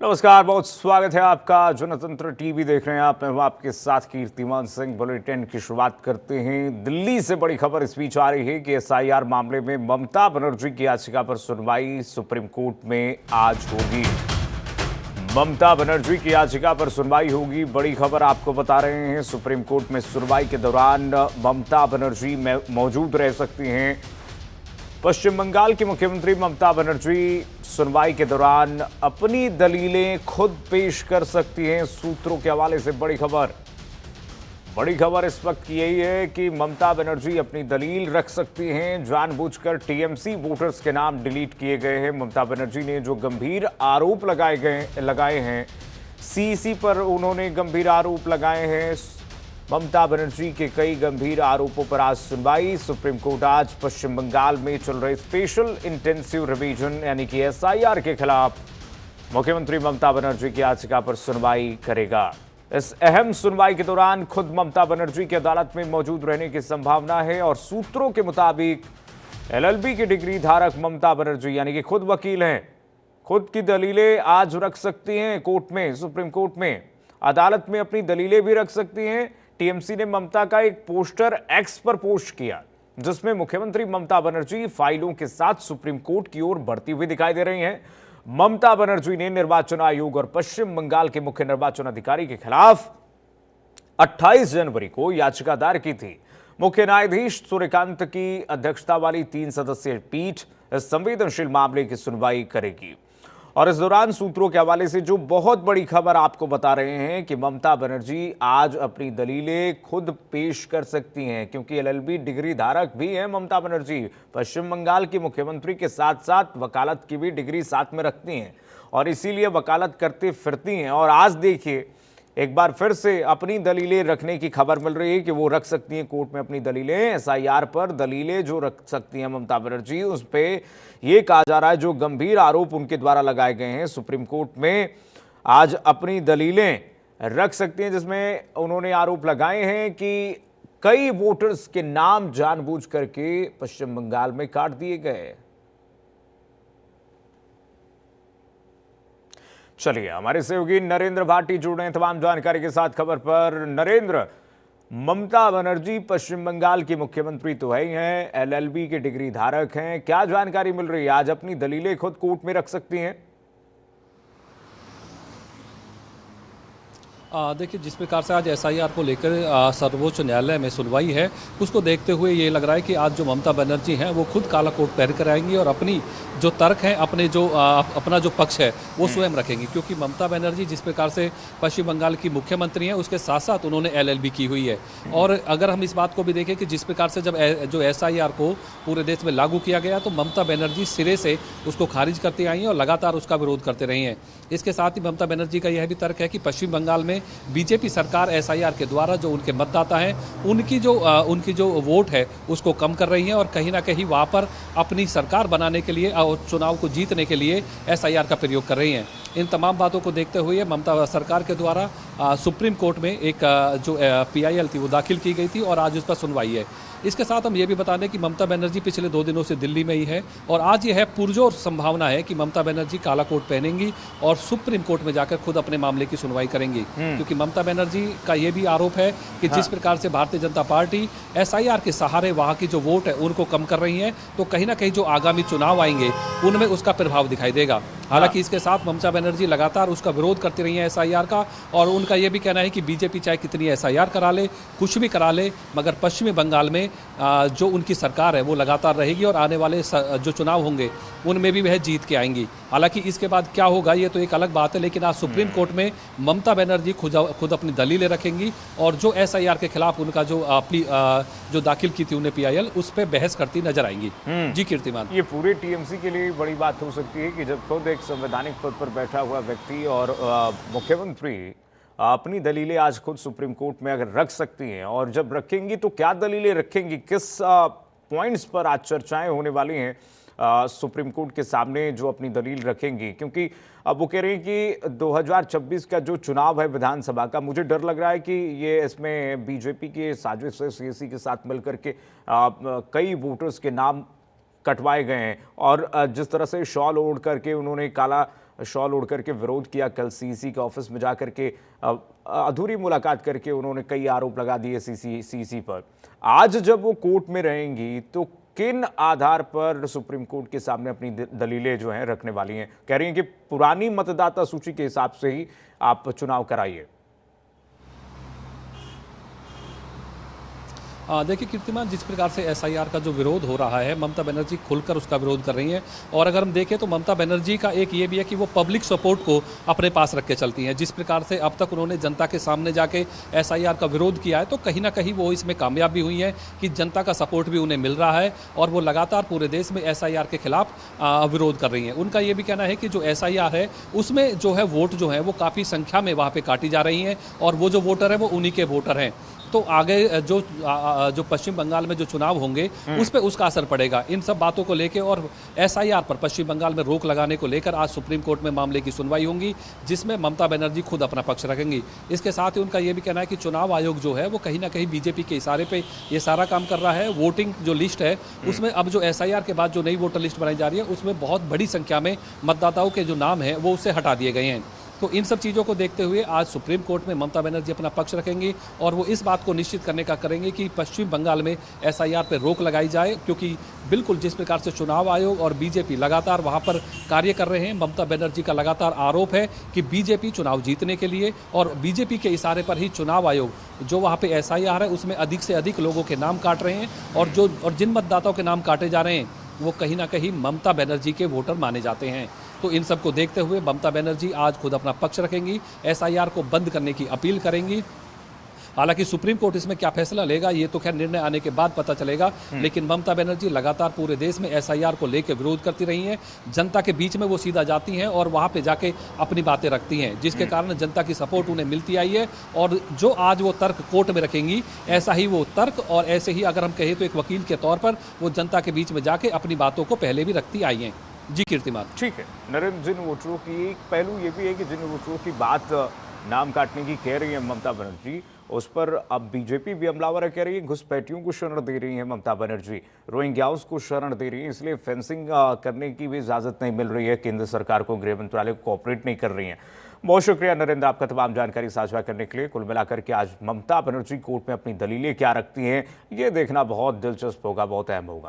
नमस्कार, बहुत स्वागत है आपका। जनतंत्र टीवी देख रहे हैं आप। मैं हूं आपके साथ कीर्तिमान सिंह। बुलेटिन की शुरुआत करते हैं। दिल्ली से बड़ी खबर इस बीच आ रही है कि एसआईआर मामले में ममता बनर्जी की याचिका पर सुनवाई सुप्रीम कोर्ट में आज होगी। ममता बनर्जी की याचिका पर सुनवाई होगी, बड़ी खबर आपको बता रहे हैं। सुप्रीम कोर्ट में सुनवाई के दौरान ममता बनर्जी मौजूद रह सकती हैं। पश्चिम बंगाल की मुख्यमंत्री ममता बनर्जी सुनवाई के दौरान अपनी दलीलें खुद पेश कर सकती हैं। सूत्रों के हवाले से बड़ी खबर इस वक्त की यही है कि ममता बनर्जी अपनी दलील रख सकती हैं। जानबूझकर टीएमसी वोटर्स के नाम डिलीट किए गए हैं। ममता बनर्जी ने जो गंभीर आरोप लगाए हैं, सीईसी पर उन्होंने गंभीर आरोप लगाए हैं। ममता बनर्जी के कई गंभीर आरोपों पर आज सुनवाई। सुप्रीम कोर्ट आज पश्चिम बंगाल में चल रहे स्पेशल इंटेंसिव रिवीजन यानी कि एसआईआर के खिलाफ मुख्यमंत्री ममता बनर्जी की याचिका पर सुनवाई करेगा। इस अहम सुनवाई के दौरान खुद ममता बनर्जी की अदालत में मौजूद रहने की संभावना है और सूत्रों के मुताबिक एलएलबी की डिग्री धारक ममता बनर्जी यानी कि खुद वकील हैं, खुद की दलीलें आज रख सकती हैं कोर्ट में, सुप्रीम कोर्ट में। अदालत में अपनी दलीलें भी रख सकती हैं। टीएमसी ने ममता का एक पोस्टर एक्स पर पोस्ट किया जिसमें मुख्यमंत्री ममता बनर्जी फाइलों के साथ सुप्रीम कोर्ट की ओर बढ़ती हुई दिखाई दे रही हैं। ममता बनर्जी ने निर्वाचन आयोग और पश्चिम बंगाल के मुख्य निर्वाचन अधिकारी के खिलाफ 28 जनवरी को याचिका दायर की थी। मुख्य न्यायाधीश सूर्यकांत की अध्यक्षता वाली 3 सदस्यीय पीठ इस संवेदनशील मामले की सुनवाई करेगी। और इस दौरान सूत्रों के हवाले से जो बहुत बड़ी खबर आपको बता रहे हैं कि ममता बनर्जी आज अपनी दलीलें खुद पेश कर सकती हैं, क्योंकि एलएलबी डिग्री धारक भी हैं ममता बनर्जी। पश्चिम बंगाल की मुख्यमंत्री के साथ साथ वकालत की भी डिग्री साथ में रखती हैं और इसीलिए वकालत करती फिरती हैं। और आज देखिए, एक बार फिर से अपनी दलीलें रखने की खबर मिल रही है कि वो रख सकती हैं कोर्ट में अपनी दलीलें। एसआईआर पर दलीलें जो रख सकती हैं ममता बनर्जी, उस पे ये कहा जा रहा है जो गंभीर आरोप उनके द्वारा लगाए गए हैं, सुप्रीम कोर्ट में आज अपनी दलीलें रख सकती हैं, जिसमें उन्होंने आरोप लगाए हैं कि कई वोटर्स के नाम जानबूझ करके पश्चिम बंगाल में काट दिए गए। चलिए, हमारे सहयोगी नरेंद्र भाटी जुड़ रहे हैं तमाम जानकारी के साथ खबर पर। नरेंद्र, ममता बनर्जी पश्चिम बंगाल की मुख्यमंत्री तो है ही हैं, एलएलबी के डिग्री धारक हैं, क्या जानकारी मिल रही है? आज अपनी दलीलें खुद कोर्ट में रख सकती हैं? देखिए, जिस प्रकार से आज एसआईआर को लेकर सर्वोच्च न्यायालय में सुनवाई है, उसको देखते हुए ये लग रहा है कि आज जो ममता बनर्जी हैं वो खुद काला कोट पहन कर आएंगी और अपनी जो तर्क हैं, अपना जो पक्ष है वो स्वयं रखेंगी। क्योंकि ममता बनर्जी जिस प्रकार से पश्चिम बंगाल की मुख्यमंत्री हैं, उसके साथ साथ उन्होंने एलएलबी की हुई है। और अगर हम इस बात को भी देखें कि जिस प्रकार से जब जो एसआईआर को पूरे देश में लागू किया गया तो ममता बनर्जी सिरे से उसको खारिज करती आई हैं और लगातार उसका विरोध करते रही हैं। इसके साथ ही ममता बनर्जी का यह भी तर्क है कि पश्चिम बंगाल में बीजेपी सरकार एसआईआर के द्वारा जो उनके मतदाता हैं, उनकी जो वोट है उसको कम कर रही है और कहीं ना कहीं वहाँ पर अपनी सरकार बनाने के लिए और चुनाव को जीतने के लिए एसआईआर का प्रयोग कर रही हैं। इन तमाम बातों को देखते हुए ममता सरकार के द्वारा सुप्रीम कोर्ट में एक जो पीआईएल थी वो दाखिल की गई थी और आज उस पर सुनवाई है। इसके साथ हम ये भी बता दें कि ममता बनर्जी पिछले 2 दिनों से दिल्ली में ही है और आज ये है पुरजोर संभावना है कि ममता बनर्जी काला कोट पहनेंगी और सुप्रीम कोर्ट में जाकर खुद अपने मामले की सुनवाई करेंगी। क्योंकि ममता बनर्जी का ये भी आरोप है कि जिस प्रकार से भारतीय जनता पार्टी एसआईआर के सहारे वहाँ की जो वोट है उनको कम कर रही है, तो कहीं ना कहीं जो आगामी चुनाव आएंगे उनमें उसका प्रभाव दिखाई देगा। हालांकि इसके साथ ममता बनर्जी लगातार उसका विरोध करती रही है एसआईआर का, और उनका यह भी कहना है कि बीजेपी चाहे कितनी एसआईआर करा ले, कुछ भी करा ले, मगर पश्चिमी बंगाल में जो उनकी सरकार है वो लगातार रहेगी और आने वाले जो चुनाव होंगे उनमें भी वह जीत के आएंगी। हालांकि इसके बाद क्या होगा ये तो एक अलग बात है, लेकिन आज सुप्रीम कोर्ट में ममता बनर्जी खुद अपनी दलीलें रखेंगी और जो एसआईआर के खिलाफ उनका जो दाखिल की थी उन्हें पीआईएल, उस पर बहस करती नजर आएंगी। जी कीर्तिमान, ये पूरे टीएमसी के लिए बड़ी बात हो सकती है कि जब खुद एक संवैधानिक पद पर बैठा हुआ व्यक्ति और मुख्यमंत्री अपनी दलीलें आज खुद सुप्रीम कोर्ट में अगर रख सकती हैं, और जब रखेंगी तो क्या दलीलें रखेंगी, किस पॉइंट्स पर आज चर्चाएं होने वाली हैं सुप्रीम कोर्ट के सामने जो अपनी दलील रखेंगी। क्योंकि अब वो कह रहे हैं कि 2026 का जो चुनाव है विधानसभा का, मुझे डर लग रहा है कि ये इसमें बीजेपी के साजिश से सीएसी के साथ मिलकर के कई वोटर्स के नाम कटवाए गए हैं और जिस तरह से शॉल ओढ़ करके उन्होंने काला शॉल ओढ़ करके विरोध किया। कल सीसी के ऑफिस में जाकर के अधूरी मुलाकात करके उन्होंने कई आरोप लगा दिए सीसी पर। आज जब वो कोर्ट में रहेंगी तो किन आधार पर सुप्रीम कोर्ट के सामने अपनी दलीलें जो हैं रखने वाली हैं? कह रही हैं कि पुरानी मतदाता सूची के हिसाब से ही आप चुनाव कराइए। देखिए कीर्तिमान, जिस प्रकार से एसआईआर का जो विरोध हो रहा है, ममता बनर्जी खुलकर उसका विरोध कर रही हैं। और अगर हम देखें तो ममता बनर्जी का एक ये भी है कि वो पब्लिक सपोर्ट को अपने पास रख के चलती हैं। जिस प्रकार से अब तक उन्होंने जनता के सामने जाके एसआईआर का विरोध किया है, तो कहीं ना कहीं वो इसमें कामयाब भी हुई हैं कि जनता का सपोर्ट भी उन्हें मिल रहा है और वो लगातार पूरे देश में एसआईआर के खिलाफ विरोध कर रही हैं। उनका ये भी कहना है कि जो एसआईआर है उसमें जो है वोट जो है वो काफ़ी संख्या में वहाँ पर काटी जा रही हैं और वो जो वोटर है वो उन्हीं के वोटर हैं। तो आगे जो पश्चिम बंगाल में जो चुनाव होंगे उस पर उसका असर पड़ेगा। इन सब बातों को लेकर और एसआईआर पर पश्चिम बंगाल में रोक लगाने को लेकर आज सुप्रीम कोर्ट में मामले की सुनवाई होगी, जिसमें ममता बनर्जी खुद अपना पक्ष रखेंगी। इसके साथ ही उनका ये भी कहना है कि चुनाव आयोग जो है वो कहीं ना कहीं बीजेपी के इशारे पे ये सारा काम कर रहा है। वोटिंग जो लिस्ट है उसमें अब जो एसआईआर के बाद जो नई वोटर लिस्ट बनाई जा रही है उसमें बहुत बड़ी संख्या में मतदाताओं के जो नाम है वो उससे हटा दिए गए हैं। तो इन सब चीज़ों को देखते हुए आज सुप्रीम कोर्ट में ममता बनर्जी अपना पक्ष रखेंगी और वो इस बात को निश्चित करने का करेंगे कि पश्चिम बंगाल में एसआईआर पर रोक लगाई जाए, क्योंकि बिल्कुल जिस प्रकार से चुनाव आयोग और बीजेपी लगातार वहां पर कार्य कर रहे हैं, ममता बनर्जी का लगातार आरोप है कि बीजेपी चुनाव जीतने के लिए और बीजेपी के इशारे पर ही चुनाव आयोग जो वहाँ पे एसआईआर है उसमें अधिक से अधिक लोगों के नाम काट रहे हैं और जिन मतदाताओं के नाम काटे जा रहे हैं वो कहीं ना कहीं ममता बनर्जी के वोटर माने जाते हैं। तो इन सब को देखते हुए ममता बनर्जी आज खुद अपना पक्ष रखेंगी, एसआईआर को बंद करने की अपील करेंगी। हालांकि सुप्रीम कोर्ट इसमें क्या फैसला लेगा ये तो खैर निर्णय आने के बाद पता चलेगा, लेकिन ममता बनर्जी लगातार पूरे देश में एसआईआर को लेकर विरोध करती रही हैं। जनता के बीच में वो सीधा जाती हैं और वहां पे जाके अपनी बातें रखती हैं, जिसके कारण जनता की सपोर्ट उन्हें मिलती आई है। और जो आज वो तर्क कोर्ट में रखेंगी, ऐसा ही वो तर्क और ऐसे ही अगर हम कहें तो एक वकील के तौर पर वो जनता के बीच में जाके अपनी बातों को पहले भी रखती आई हैं। जी कीर्तिमान। ठीक है नरेंद्र, जिन वोटरों की एक पहलू ये भी है कि जिन वोटरों की बात नाम काटने की कह रही है ममता बनर्जी, उस पर अब बीजेपी भी हमलावर है, कह रही है घुसपैठियों को शरण दे रही है ममता बनर्जी, रोहिंग्याओं को शरण दे रही है, इसलिए फेंसिंग करने की भी इजाजत नहीं मिल रही है केंद्र सरकार को, गृह मंत्रालय को कोऑपरेट नहीं कर रही है। बहुत शुक्रिया नरेंद्र आपका तमाम जानकारी साझा करने के लिए। कुल मिलाकर के आज ममता बनर्जी कोर्ट में अपनी दलीलें क्या रखती हैं ये देखना बहुत दिलचस्प होगा, बहुत अहम होगा।